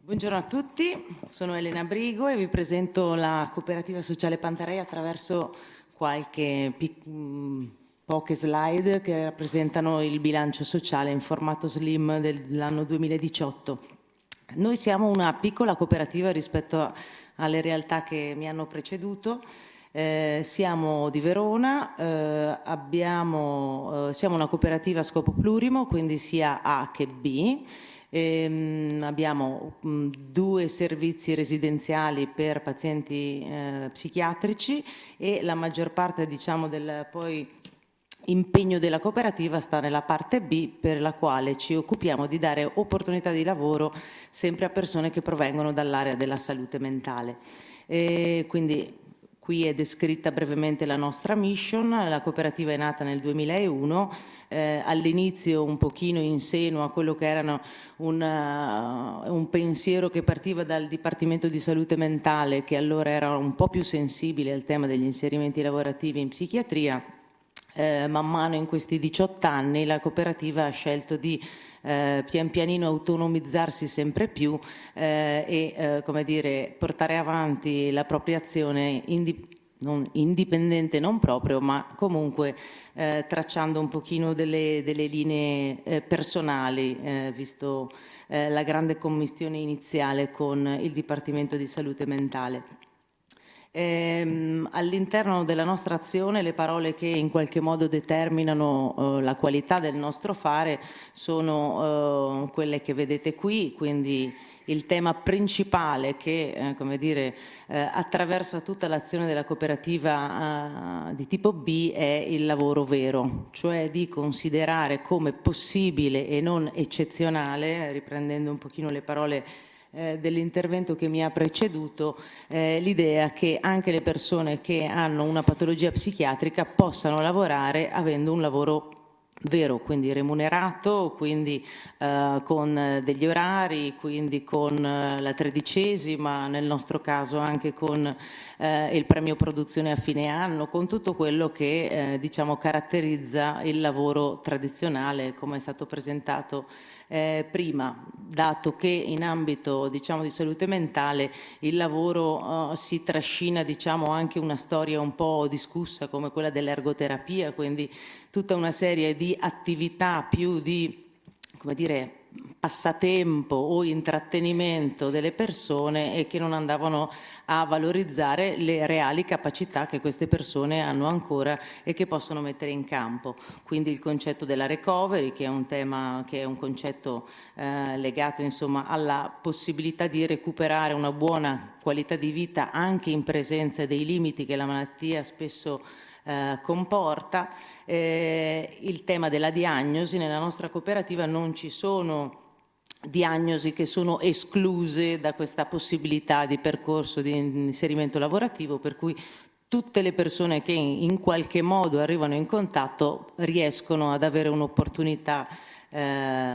Buongiorno a tutti, sono Elena Brigo e vi presento la Cooperativa Sociale Pantarei attraverso poche slide che rappresentano il bilancio sociale in formato slim dell'anno 2018. Noi siamo una piccola cooperativa rispetto alle realtà che mi hanno preceduto. Siamo di Verona, siamo una cooperativa a scopo plurimo, quindi sia A che B. Abbiamo 2 servizi residenziali per pazienti psichiatrici e la maggior parte, diciamo, del poi impegno della cooperativa sta nella parte B, per la quale ci occupiamo di dare opportunità di lavoro sempre a persone che provengono dall'area della salute mentale. Quindi qui è descritta brevemente la nostra mission. La cooperativa è nata nel 2001, all'inizio un pochino insenua a quello che era un pensiero che partiva dal Dipartimento di Salute Mentale, che allora era un po' più sensibile al tema degli inserimenti lavorativi in psichiatria. Man mano in questi 18 anni la cooperativa ha scelto di pian pianino autonomizzarsi sempre più come dire, portare avanti la propria azione non indipendente, non proprio, ma comunque tracciando un pochino delle linee personali, visto la grande commistione iniziale con il Dipartimento di Salute Mentale. All'interno della nostra azione le parole che in qualche modo determinano la qualità del nostro fare sono quelle che vedete qui, quindi il tema principale che come dire, attraversa tutta l'azione della cooperativa di tipo B è il lavoro vero, cioè di considerare come possibile e non eccezionale, riprendendo un pochino le parole dell'intervento che mi ha preceduto, l'idea che anche le persone che hanno una patologia psichiatrica possano lavorare avendo un lavoro vero, quindi remunerato, quindi con degli orari, quindi con la 13ª, nel nostro caso anche con il premio produzione a fine anno, con tutto quello che diciamo caratterizza il lavoro tradizionale, come è stato presentato prima, dato che in ambito diciamo di salute mentale il lavoro si trascina diciamo anche una storia un po' discussa come quella dell'ergoterapia, quindi tutta una serie di attività più di, come dire, passatempo o intrattenimento delle persone e che non andavano a valorizzare le reali capacità che queste persone hanno ancora e che possono mettere in campo. Quindi il concetto della recovery, che è un tema, che è un concetto legato insomma alla possibilità di recuperare una buona qualità di vita anche in presenza dei limiti che la malattia spesso comporta. Il tema della diagnosi. Nella nostra cooperativa non ci sono diagnosi che sono escluse da questa possibilità di percorso di inserimento lavorativo, per cui tutte le persone che in qualche modo arrivano in contatto riescono ad avere un'opportunità,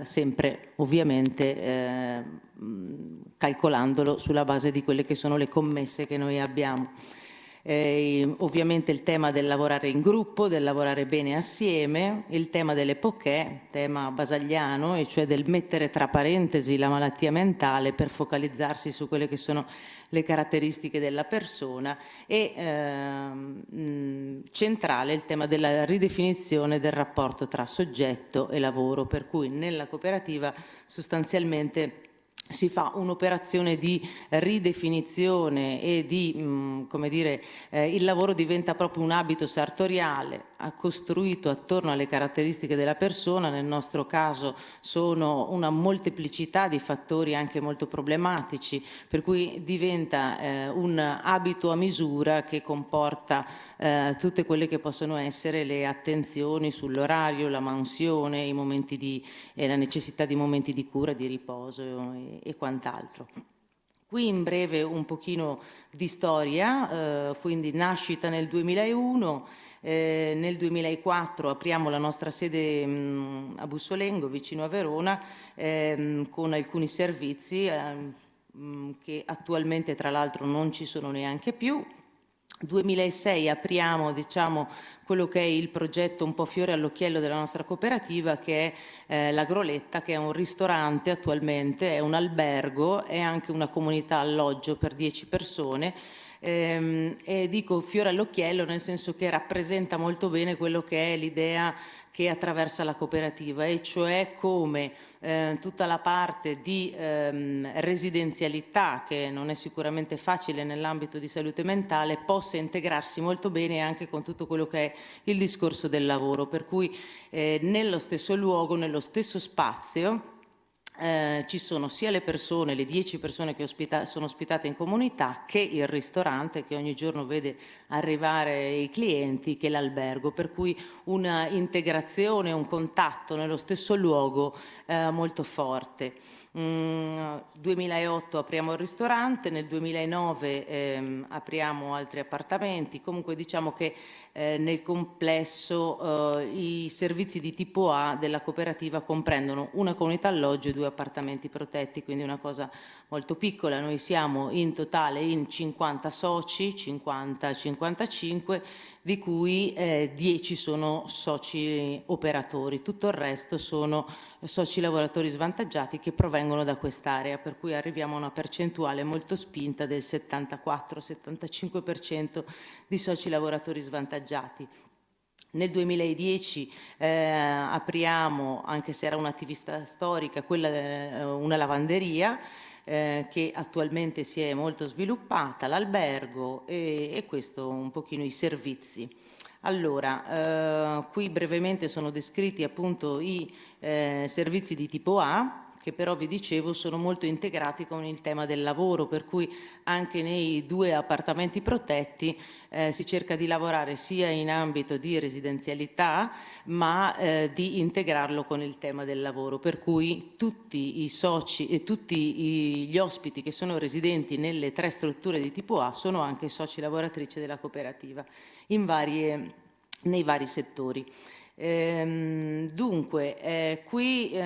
sempre ovviamente calcolandolo sulla base di quelle che sono le commesse che noi abbiamo. Ovviamente il tema del lavorare in gruppo, del lavorare bene assieme, il tema delle poché, tema basagliano, e cioè del mettere tra parentesi la malattia mentale per focalizzarsi su quelle che sono le caratteristiche della persona, e centrale il tema della ridefinizione del rapporto tra soggetto e lavoro, per cui nella cooperativa sostanzialmente si fa un'operazione di ridefinizione e di, come dire, il lavoro diventa proprio un abito sartoriale, costruito attorno alle caratteristiche della persona. Nel nostro caso sono una molteplicità di fattori anche molto problematici, per cui diventa un abito a misura che comporta tutte quelle che possono essere le attenzioni sull'orario, la mansione, la necessità di momenti di cura, di riposo e quant'altro. Qui in breve un pochino di storia, quindi nascita nel 2001, nel 2004 apriamo la nostra sede a Bussolengo, vicino a Verona, con alcuni servizi che attualmente tra l'altro non ci sono neanche più. 2006 apriamo, diciamo, quello che è il progetto un po' fiore all'occhiello della nostra cooperativa, che è l'Agroletta, che è un ristorante attualmente, è un albergo, è anche una comunità alloggio per 10 persone. E dico fiore all'occhiello nel senso che rappresenta molto bene quello che è l'idea che attraversa la cooperativa, e cioè come tutta la parte di residenzialità, che non è sicuramente facile nell'ambito di salute mentale, possa integrarsi molto bene anche con tutto quello che è il discorso del lavoro, per cui nello stesso luogo, nello stesso spazio, ci sono sia le persone, le 10 persone che sono ospitate in comunità, che il ristorante che ogni giorno vede arrivare i clienti, che l'albergo, per cui una integrazione, un contatto nello stesso luogo molto forte. 2008 apriamo il ristorante, nel 2009 apriamo altri appartamenti, comunque diciamo che nel complesso i servizi di tipo A della cooperativa comprendono una comunità alloggio e 2 appartamenti protetti, quindi una cosa molto piccola. Noi siamo in totale in 50 soci, 50-55, di cui 10 sono soci operatori, tutto il resto sono soci lavoratori svantaggiati che provengono da quest'area, per cui arriviamo a una percentuale molto spinta del 74-75% di soci lavoratori svantaggiati. Nel 2010 apriamo, anche se era un'attività storica, una lavanderia che attualmente si è molto sviluppata, l'albergo e questo un pochino i servizi. Allora, qui brevemente sono descritti appunto i servizi di tipo A, che però vi dicevo sono molto integrati con il tema del lavoro, per cui anche nei 2 appartamenti protetti si cerca di lavorare sia in ambito di residenzialità, ma di integrarlo con il tema del lavoro, per cui tutti i soci e tutti gli ospiti che sono residenti nelle 3 strutture di tipo A sono anche soci lavoratrici della cooperativa nei vari settori. Dunque, qui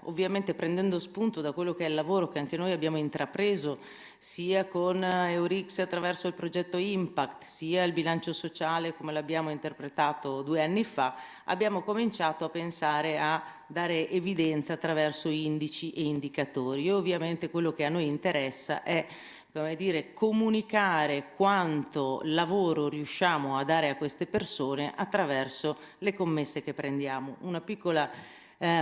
ovviamente prendendo spunto da quello che è il lavoro che anche noi abbiamo intrapreso sia con Eurix attraverso il progetto Impact, sia il bilancio sociale come l'abbiamo interpretato 2 anni fa, abbiamo cominciato a pensare a dare evidenza attraverso indici e indicatori. E ovviamente quello che a noi interessa è, come dire, comunicare quanto lavoro riusciamo a dare a queste persone attraverso le commesse che prendiamo. Una piccola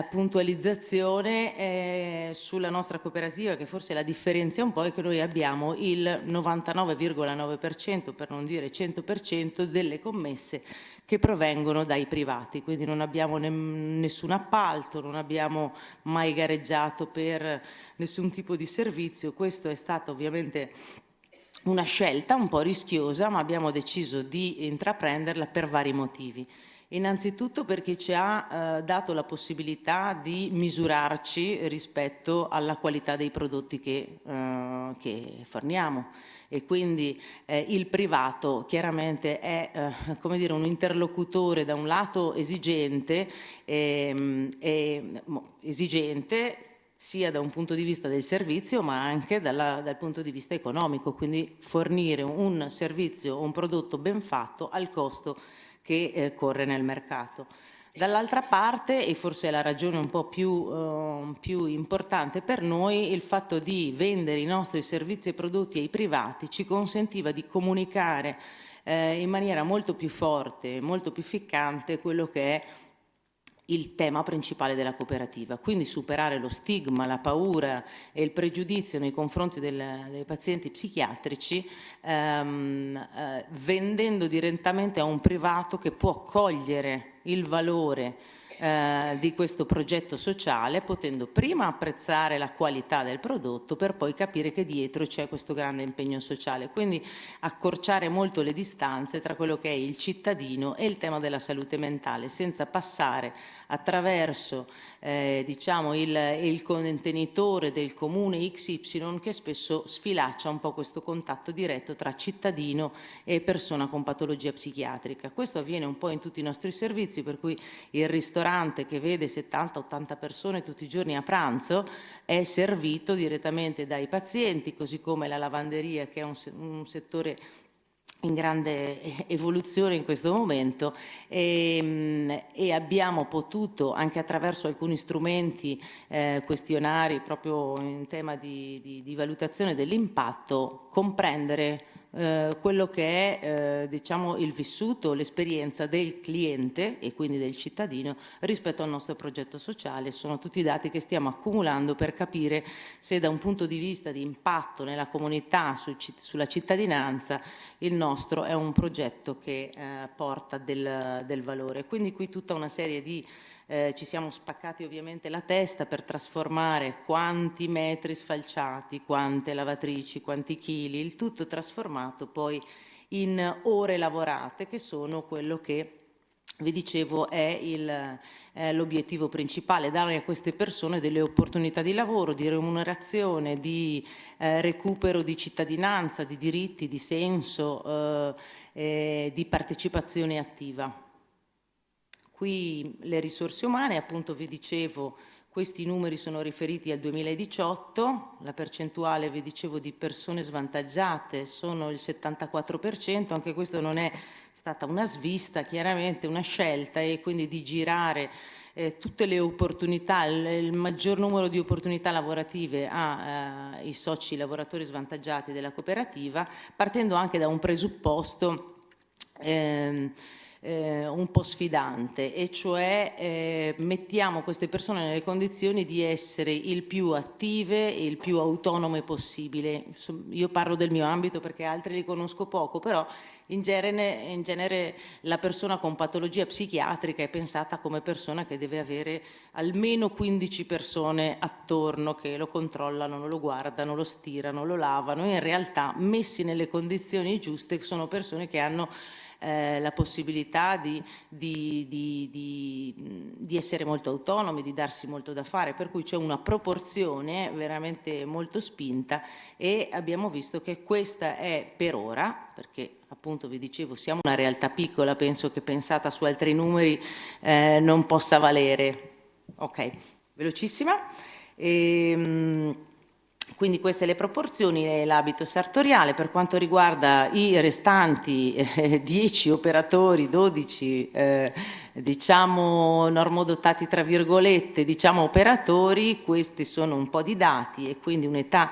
puntualizzazione sulla nostra cooperativa, che forse la differenzia un po', è che noi abbiamo il 99,9%, per non dire 100%, delle commesse che provengono dai privati, quindi non abbiamo nessun appalto, non abbiamo mai gareggiato per nessun tipo di servizio. Questo è stato ovviamente una scelta un po' rischiosa, ma abbiamo deciso di intraprenderla per vari motivi. Innanzitutto perché ci ha dato la possibilità di misurarci rispetto alla qualità dei prodotti che forniamo, e quindi il privato chiaramente è come dire, un interlocutore da un lato esigente sia da un punto di vista del servizio ma anche dal punto di vista economico, quindi fornire un servizio o un prodotto ben fatto al costo che corre nel mercato. Dall'altra parte, e forse è la ragione un po' più importante per noi, il fatto di vendere i nostri servizi e prodotti ai privati ci consentiva di comunicare in maniera molto più forte, molto più ficcante quello che è il tema principale della cooperativa, quindi superare lo stigma, la paura e il pregiudizio nei confronti dei pazienti psichiatrici, vendendo direttamente a un privato che può cogliere il valore di questo progetto sociale, potendo prima apprezzare la qualità del prodotto per poi capire che dietro c'è questo grande impegno sociale, quindi accorciare molto le distanze tra quello che è il cittadino e il tema della salute mentale, senza passare attraverso diciamo il contenitore del comune XY, che spesso sfilaccia un po' questo contatto diretto tra cittadino e persona con patologia psichiatrica. Questo avviene un po' in tutti i nostri servizi, per cui il ristorante che vede 70-80 persone tutti i giorni a pranzo è servito direttamente dai pazienti, così come la lavanderia, che è un settore in grande evoluzione in questo momento e abbiamo potuto, anche attraverso alcuni strumenti, questionari proprio in tema di valutazione dell'impatto, comprendere quello che è diciamo il vissuto, l'esperienza del cliente e quindi del cittadino rispetto al nostro progetto sociale. Sono tutti dati che stiamo accumulando per capire se da un punto di vista di impatto nella comunità, sulla cittadinanza, il nostro è un progetto che porta del valore. Quindi qui tutta una serie di ci siamo spaccati ovviamente la testa per trasformare quanti metri sfalciati, quante lavatrici, quanti chili, il tutto trasformato poi in ore lavorate, che sono quello che vi dicevo è l'obiettivo principale, dare a queste persone delle opportunità di lavoro, di remunerazione, di recupero di cittadinanza, di diritti, di senso, di partecipazione attiva. Qui le risorse umane, appunto vi dicevo, questi numeri sono riferiti al 2018, la percentuale, vi dicevo, di persone svantaggiate sono il 74%, anche questo non è stata una svista, chiaramente una scelta, e quindi di girare tutte le opportunità, il maggior numero di opportunità lavorative ai soci lavoratori svantaggiati della cooperativa, partendo anche da un presupposto un po' sfidante, e cioè mettiamo queste persone nelle condizioni di essere il più attive e il più autonome possibile. Io parlo del mio ambito perché altri li conosco poco, però in genere la persona con patologia psichiatrica è pensata come persona che deve avere almeno 15 persone attorno che lo controllano, lo guardano, lo stirano, lo lavano. In realtà, messi nelle condizioni giuste, sono persone che hanno la possibilità di essere molto autonomi, di darsi molto da fare, per cui c'è una proporzione veramente molto spinta, e abbiamo visto che questa è per ora, perché appunto vi dicevo siamo una realtà piccola, penso che pensata su altri numeri non possa valere. Ok, velocissima. Quindi queste le proporzioni e l'abito sartoriale. Per quanto riguarda i restanti 10 operatori, 12 diciamo normodotati tra virgolette, diciamo operatori, questi sono un po' di dati e quindi un'età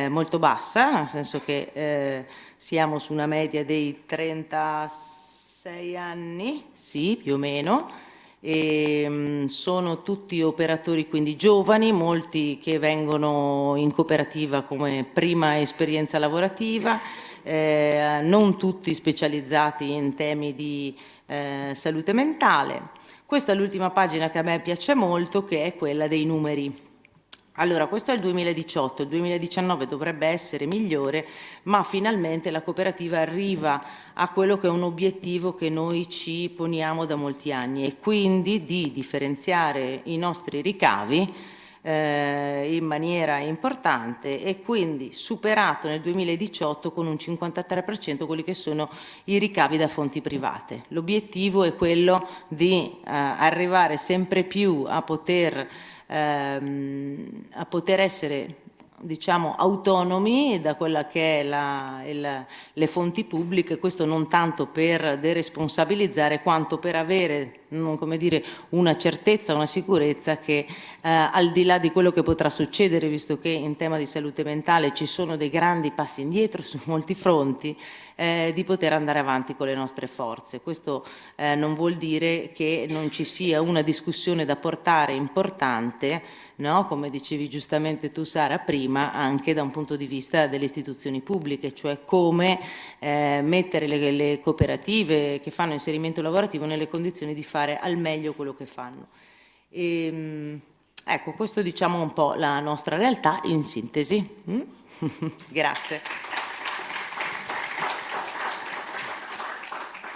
molto bassa, nel senso che siamo su una media dei 36 anni, sì, più o meno. Sono tutti operatori quindi giovani, molti che vengono in cooperativa come prima esperienza lavorativa, non tutti specializzati in temi di salute mentale. Questa è l'ultima pagina che a me piace molto, che è quella dei numeri. Allora, questo è il 2018, il 2019 dovrebbe essere migliore, ma finalmente la cooperativa arriva a quello che è un obiettivo che noi ci poniamo da molti anni, e quindi di differenziare i nostri ricavi in maniera importante, e quindi superato nel 2018 con un 53% quelli che sono i ricavi da fonti private. L'obiettivo è quello di arrivare sempre più a poter essere, diciamo, autonomi da quella che è le fonti pubbliche. Questo non tanto per deresponsabilizzare quanto per avere, come dire, una certezza, una sicurezza che al di là di quello che potrà succedere, visto che in tema di salute mentale ci sono dei grandi passi indietro su molti fronti, di poter andare avanti con le nostre forze. Questo non vuol dire che non ci sia una discussione da portare importante, no? Come dicevi giustamente tu, Sara, prima, anche da un punto di vista delle istituzioni pubbliche, cioè come mettere le cooperative che fanno inserimento lavorativo nelle condizioni di fare al meglio quello che fanno. Ecco, questo diciamo un po' la nostra realtà in sintesi. Grazie.